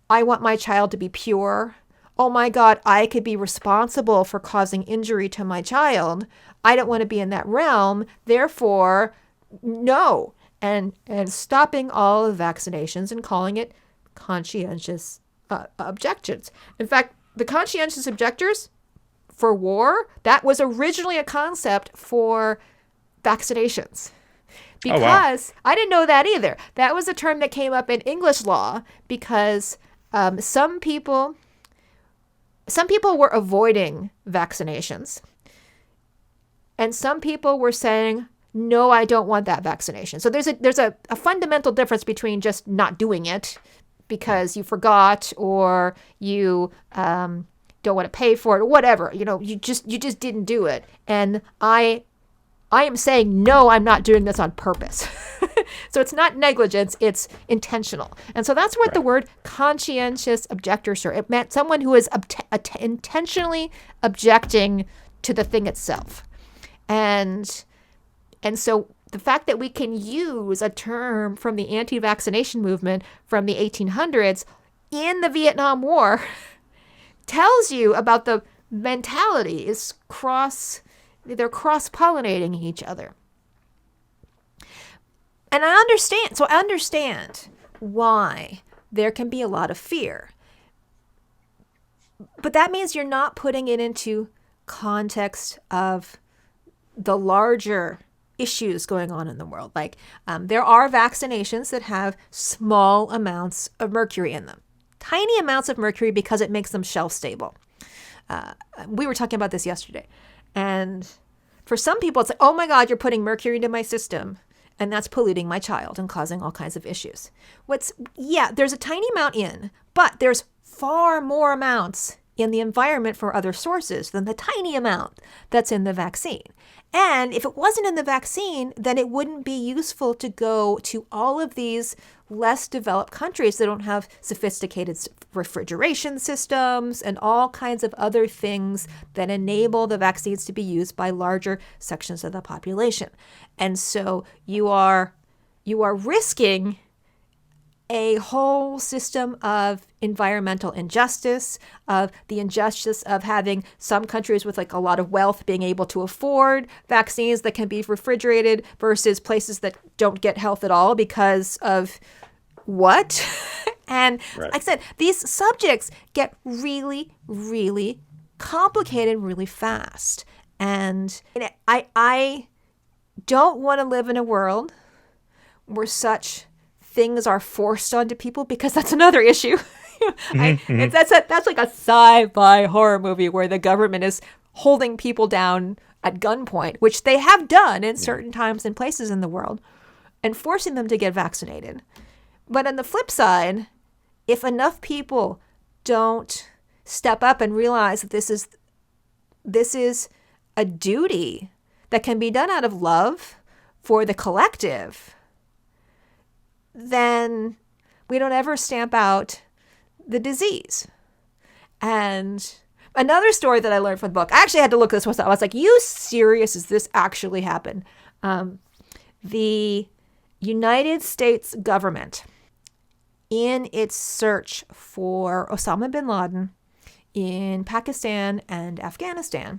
I want my child to be pure. Oh my God, I could be responsible for causing injury to my child. I don't want to be in that realm. Therefore, no. And stopping all of vaccinations and calling it conscientious objections. In fact, the conscientious objectors for war, that was originally a concept for vaccinations. Because I didn't know that either. That was a term that came up in English law because some people were avoiding vaccinations. And some people were saying, no, I don't want that vaccination. So there's a fundamental difference between just not doing it because you forgot or you don't want to pay for it or whatever. You just didn't do it. And I am saying, no, I'm not doing this on purpose. So it's not negligence, it's intentional. And so that's what the word conscientious objector, sir. It meant someone who is intentionally objecting to the thing itself. And so the fact that we can use a term from the anti-vaccination movement from the 1800s in the Vietnam War tells you about the mentality is they're cross-pollinating each other. And I understand why there can be a lot of fear. But that means you're not putting it into context of the larger issues going on in the world. Like there are vaccinations that have small amounts of mercury in them. Tiny amounts of mercury because it makes them shelf stable. We were talking about this yesterday. And for some people, it's like, oh my God, you're putting mercury into my system. And that's polluting my child and causing all kinds of issues. There's a tiny amount in, but there's far more amounts in the environment for other sources than the tiny amount that's in the vaccine. And if it wasn't in the vaccine, then it wouldn't be useful to go to all of these less developed countries that don't have sophisticated refrigeration systems and all kinds of other things that enable the vaccines to be used by larger sections of the population. And so you are risking a whole system of environmental injustice, of the injustice of having some countries with like a lot of wealth being able to afford vaccines that can be refrigerated versus places that don't get health at all because of what? And like I said, these subjects get really, really complicated really fast. And I don't want to live in a world where such things are forced onto people, because that's another issue. That's like a sci-fi horror movie where the government is holding people down at gunpoint, which they have done in certain times and places in the world, and forcing them to get vaccinated. But on the flip side, if enough people don't step up and realize that this is a duty that can be done out of love for the collective, then we don't ever stamp out the disease. And another story that I learned from the book, I actually had to look this one up. I was like, you serious? Is this actually happened? The United States government, in its search for Osama bin Laden in Pakistan and Afghanistan,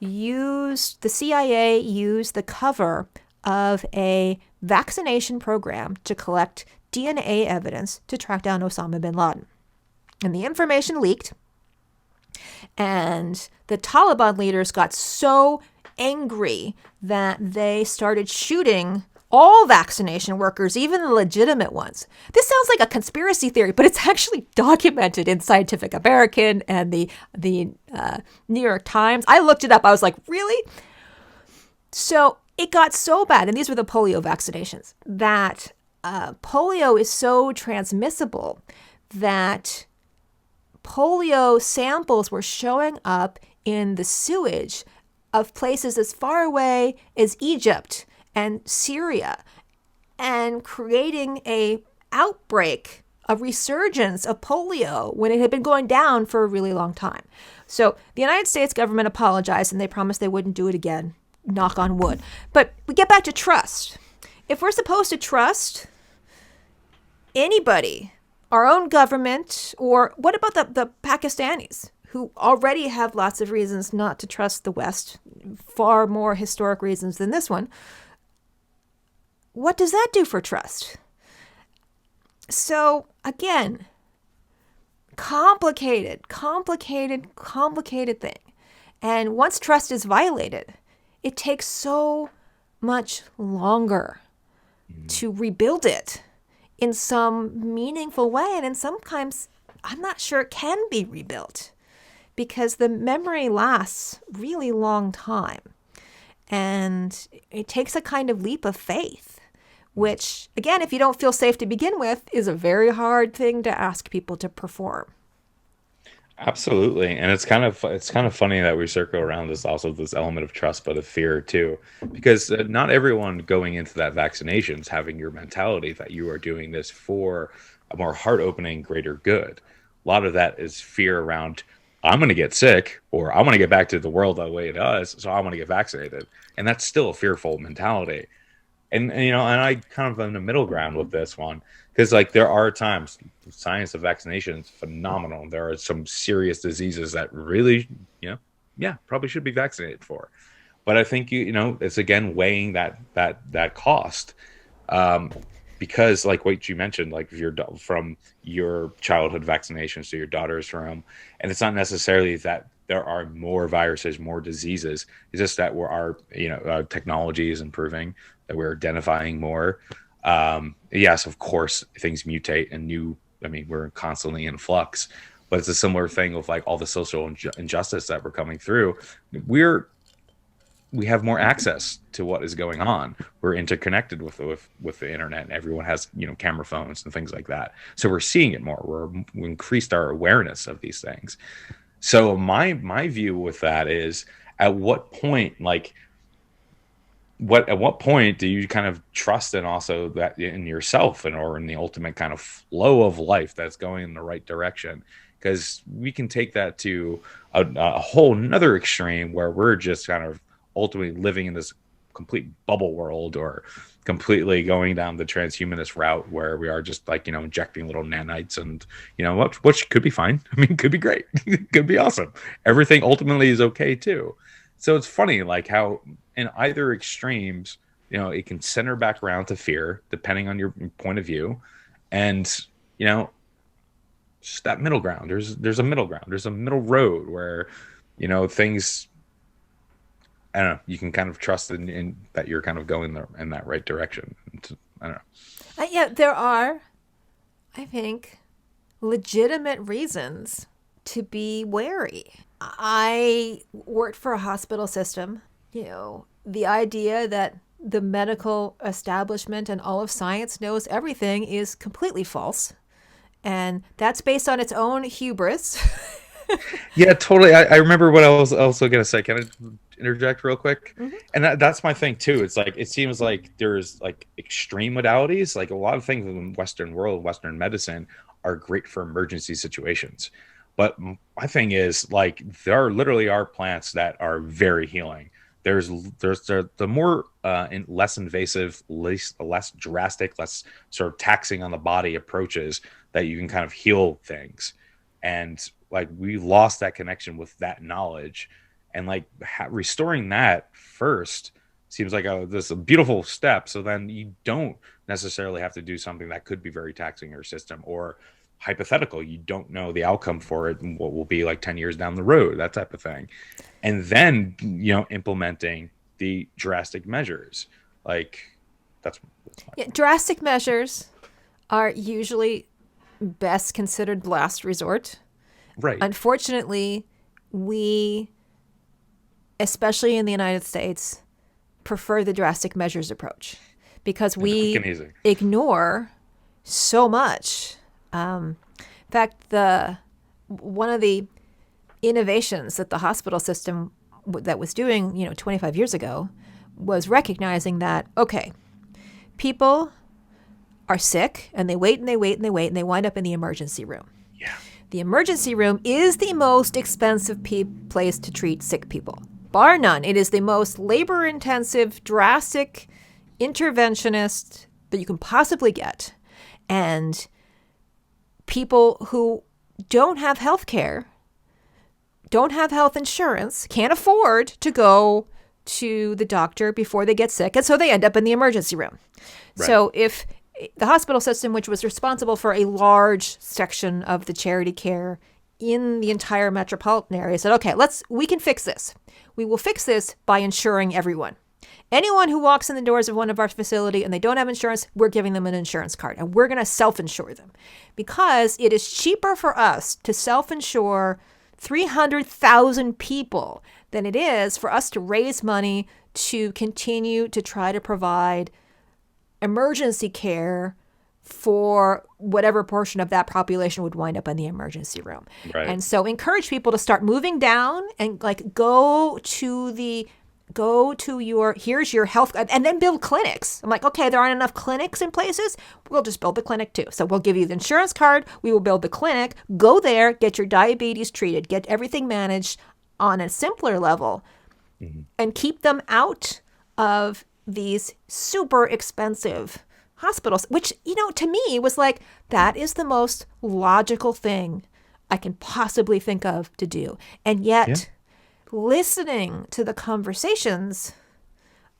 the CIA used the cover of a vaccination program to collect DNA evidence to track down Osama bin Laden. And the information leaked, And the Taliban leaders got so angry that they started shooting all vaccination workers, even the legitimate ones. This sounds like a conspiracy theory, but it's actually documented in Scientific American and the New York Times. I looked it up. I was like, really? So it got so bad, and these were the polio vaccinations, that polio is so transmissible that polio samples were showing up in the sewage of places as far away as Egypt and Syria, and creating a outbreak, a resurgence of polio when it had been going down for a really long time. So the United States government apologized, and they promised they wouldn't do it again. Knock on wood. But we get back to trust. If we're supposed to trust anybody, our own government, or what about the Pakistanis, who already have lots of reasons not to trust the West, far more historic reasons than this one? What does that do for trust? So again, complicated thing. And once trust is violated, it takes so much longer to rebuild it in some meaningful way. And sometimes I'm not sure it can be rebuilt because the memory lasts really long time. And it takes a kind of leap of faith, which, again, if you don't feel safe to begin with, is a very hard thing to ask people to perform. Absolutely. And it's kind of funny that we circle around this element of trust, but of fear too, because not everyone going into that vaccination is having your mentality that you are doing this for a more heart-opening, greater good. A lot of that is fear around, I'm going to get sick, or I want to get back to the world the way it is, so I want to get vaccinated. And that's still a fearful mentality. And I kind of am in the middle ground with this one, because like there are times science of vaccination is phenomenal. There are some serious diseases that really, probably should be vaccinated for. But I think it's again weighing that cost, because like what you mentioned, like if you're from your childhood vaccinations to your daughter's from, and it's not necessarily that there are more viruses, more diseases. It's just that our technology is improving, that we're identifying more. Yes, of course, things mutate and we're constantly in flux, but it's a similar thing with like all the social injustice that we're coming through. We have more access to what is going on. We're interconnected with the internet, and everyone has camera phones and things like that. So we're seeing it more. We increased our awareness of these things. So my view with that is, at what point, at what point do you kind of trust and also that in yourself or in the ultimate kind of flow of life that's going in the right direction? Because we can take that to a whole nother extreme where we're just kind of ultimately living in this complete bubble world, or completely going down the transhumanist route where we are just injecting little nanites, and which could be fine. I mean, could be great. Could be awesome. Everything ultimately is okay too. So it's funny like how in either extremes, it can center back around to fear depending on your point of view. And just that middle ground, there's a middle ground, there's a middle road where things, I don't know, you can kind of trust in that you're kind of going in that right direction. I don't know. Yeah, there are, I think, legitimate reasons to be wary. I worked for a hospital system. The idea that the medical establishment and all of science knows everything is completely false. And that's based on its own hubris. Yeah, totally. I remember what I was also going to say. Can I interject real quick? Mm-hmm. And that's my thing too. It's like, it seems like there's like extreme modalities, like a lot of things in the Western world, Western medicine are great for emergency situations. But my thing is, like, there literally are plants that are very healing. There's the more less invasive, less drastic, less sort of taxing on the body approaches that you can kind of heal things. And like, we lost that connection with that knowledge, and like restoring that first seems like this a beautiful step. So then you don't necessarily have to do something that could be very taxing your system, or hypothetical. You don't know the outcome for it and what will be like 10 years down the road, that type of thing. And then, implementing the drastic measures. Like that's drastic measures are usually best considered last resort. right. Unfortunately, we, especially in the United States, prefer the drastic measures approach because we ignore so much. In fact, one of the innovations that the hospital system that was doing, 25 years ago, was recognizing that, okay, people are sick and they wait and they wait and they wait and they wind up in the emergency room. Yeah. The emergency room is the most expensive place to treat sick people. Bar none. It is the most labor-intensive, drastic, interventionist that you can possibly get. And people who don't have health care, don't have health insurance, can't afford to go to the doctor before they get sick, and so they end up in the emergency room. Right. So if the hospital system, which was responsible for a large section of the charity care in the entire metropolitan area, said, okay, we can fix this. We will fix this by insuring everyone. Anyone who walks in the doors of one of our facility and they don't have insurance, we're giving them an insurance card and we're going to self-insure them because it is cheaper for us to self-insure 300,000 people than it is for us to raise money to continue to try to provide emergency care for whatever portion of that population would wind up in the emergency room. Right. And so encourage people to start moving down and here's your health, and then build clinics. I'm like, okay, there aren't enough clinics in places. We'll just build the clinic too. So we'll give you the insurance card. We will build the clinic. Go there, get your diabetes treated, get everything managed on a simpler level, and keep them out of these super expensive hospitals, which, to me was like, that is the most logical thing I can possibly think of to do. And yet listening to the conversations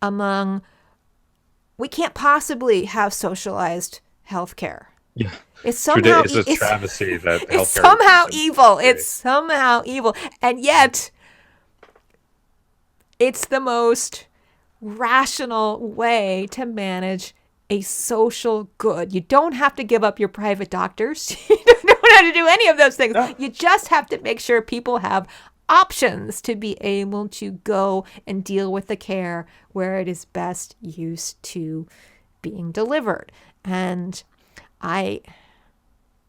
we can't possibly have socialized healthcare. Yeah. It's somehow it's a travesty that it's somehow evil. It's somehow evil. And yet it's the most rational way to manage a social good. You don't have to give up your private doctors. You don't have to do any of those things. No. You just have to make sure people have options to be able to go and deal with the care where it is best used to being delivered. And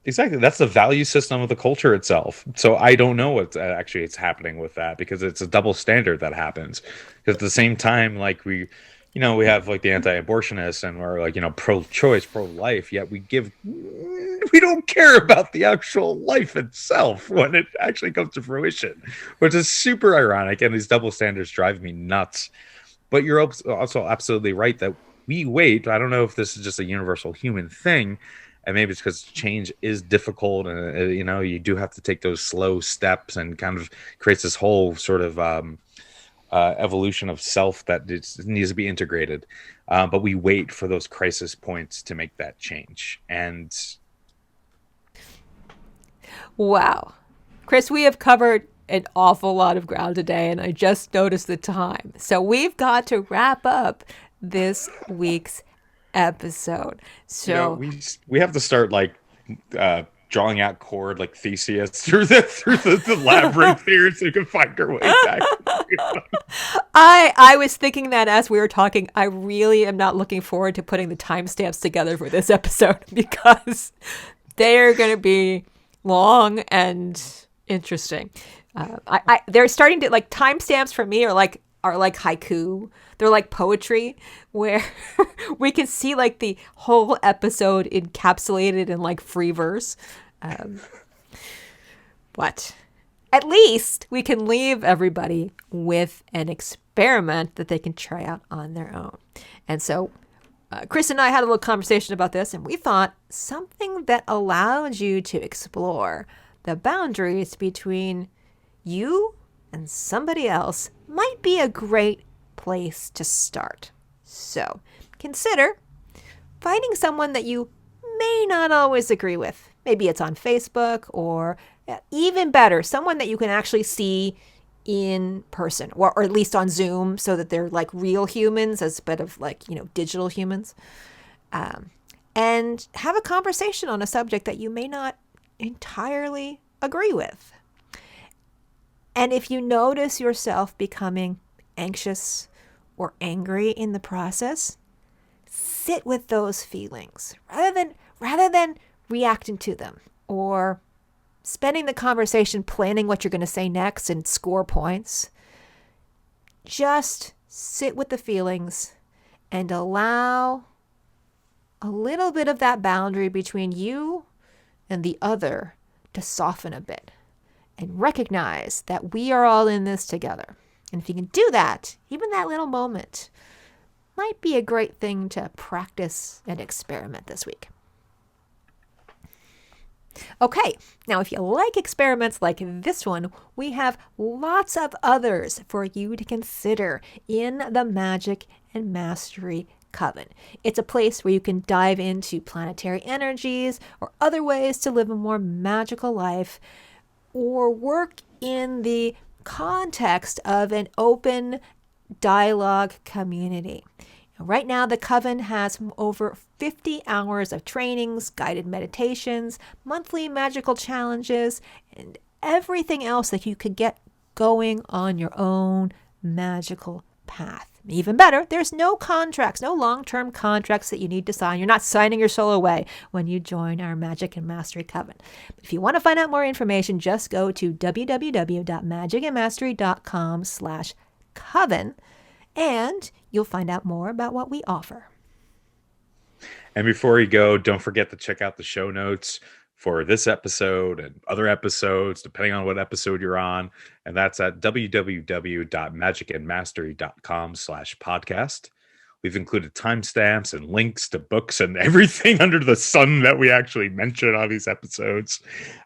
Exactly. That's the value system of the culture itself. So I don't know what's it's happening with that, because it's a double standard that happens. Because at the same time, like we have like the anti-abortionists and we're like, pro-choice, pro-life, yet we don't care about the actual life itself when it actually comes to fruition, which is super ironic. And these double standards drive me nuts. But you're also absolutely right that we wait. I don't know if this is just a universal human thing. And maybe it's because change is difficult, and you do have to take those slow steps, and kind of creates this whole sort of evolution of self that needs to be integrated. But we wait for those crisis points to make that change. And wow, Chris, we have covered an awful lot of ground today, and I just noticed the time. So we've got to wrap up this week's episode. So we have to start like drawing out chord like Theseus through the labyrinth here so you can find our way back. I was thinking that as we were talking, I really am not looking forward to putting the timestamps together for this episode, because they're going to be long and interesting. They're starting to, like, timestamps for me are like haiku. They're like poetry, where we can see like the whole episode encapsulated in like free verse. But at least we can leave everybody with an experiment that they can try out on their own. And so Chris and I had a little conversation about this, and we thought something that allows you to explore the boundaries between you and somebody else might be a great place to start. So consider finding someone that you may not always agree with. Maybe it's on Facebook, or even better, someone that you can actually see in person, or at least on Zoom, so that they're like real humans instead of like, digital humans. And have a conversation on a subject that you may not entirely agree with. And if you notice yourself becoming anxious or angry in the process, sit with those feelings rather than reacting to them or spending the conversation planning what you're going to say next and score points. Just sit with the feelings and allow a little bit of that boundary between you and the other to soften a bit, and recognize that we are all in this together. And if you can do that, even that little moment might be a great thing to practice and experiment this week. Okay, now if you like experiments like this one, we have lots of others for you to consider in the Magic and Mastery Coven. It's a place where you can dive into planetary energies or other ways to live a more magical life, or work in the context of an open dialogue community. Right now, the Coven has over 50 hours of trainings, guided meditations, monthly magical challenges, and everything else that you could get going on your own magical path. Even better, there's no contracts, no long-term contracts that you need to sign. You're not signing your soul away when you join our Magic and Mastery Coven. But if you want to find out more information, just go to www.magicandmastery.com/coven, and you'll find out more about what we offer. And before you go, don't forget to check out the show notes for this episode and other episodes, depending on what episode you're on. And that's at www.magicandmastery.com/podcast. We've included timestamps and links to books and everything under the sun that we actually mention on these episodes.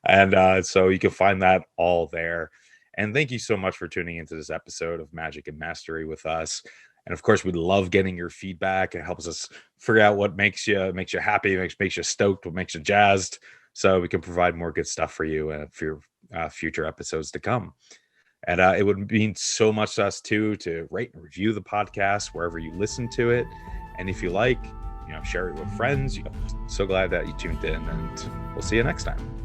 And so you can find that all there. And thank you so much for tuning into this episode of Magic and Mastery with us. And of course, we love getting your feedback. It helps us figure out what makes you happy, makes you stoked, what makes you jazzed, so we can provide more good stuff for you for your future episodes to come. And it would mean so much to us too to rate and review the podcast wherever you listen to it. And if you like, share it with friends. So glad that you tuned in, and we'll see you next time.